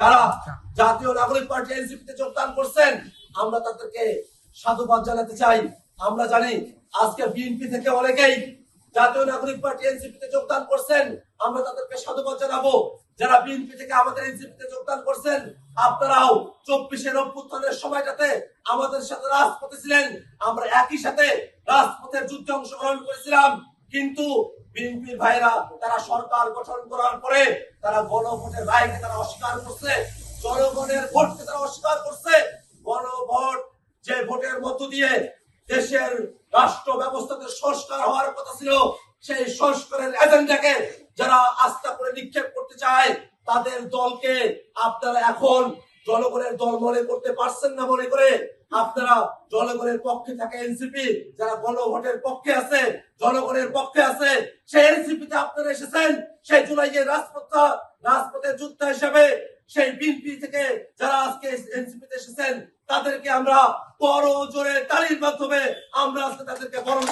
তারা জাতীয় নাগরিক পার্টি এনসিপিতে যোগদান করছেন, আমরা তাদেরকে সাধুবাদ জানাতে চাই। আমরা জানি আজকে বিএনপি থেকে অনেকেই জাতীয় নাগরিক পার্টি এনসিপিতে যোগদান করছেন, আমরা তাদেরকে সাধুবাদ জানাবো। যারা বিএনপি থেকে আমাদের এনসিপিতে যোগদান করছেন, আপনারাও 24-এর অভ্যুত্থানের সময়টাতে আমাদের সাথে রাজপথে ছিলেন, আমরা একই সাথে রাজপথের যুদ্ধে অংশগ্রহণ করেছিলাম। কিন্তু বিএনপির ভাইরা তারা সরকার গঠন করার পরে তারা গণভোটের রায়কে তারা অস্বীকার করছে, জনগণের ভোটকে তারা অস্বীকার করছে। গণভোট যে ভোটের মধ্য দিয়ে দেশের রাষ্ট্র ব্যবস্থাতে সংস্কার হওয়ার কথা ছিল, সেই সংস্কারের এজেন্ডাকে যারা আস্থা করে নিক্ষেপ করতে চায়, তাদের দলকে আপনারা এখন জনগণের দল মনে করতে পারছেন না মনে করে আপনারা জনগণের পক্ষে থাকে এনসিপি, যারা গণভোটের পক্ষে আছে, জনগণের পক্ষে আছে, সেই এনসিপিতে আপনারা এসেছেন। সেই জুলাইয়ের রাজপথের যোদ্ধা হিসেবে সেই বিএনপি থেকে যারা আজকে এনসিপিতে এসেছেন, তাদেরকে আমরা বড় জোরে তালির মাধ্যমে আমরা আজকে তাদেরকে বরণ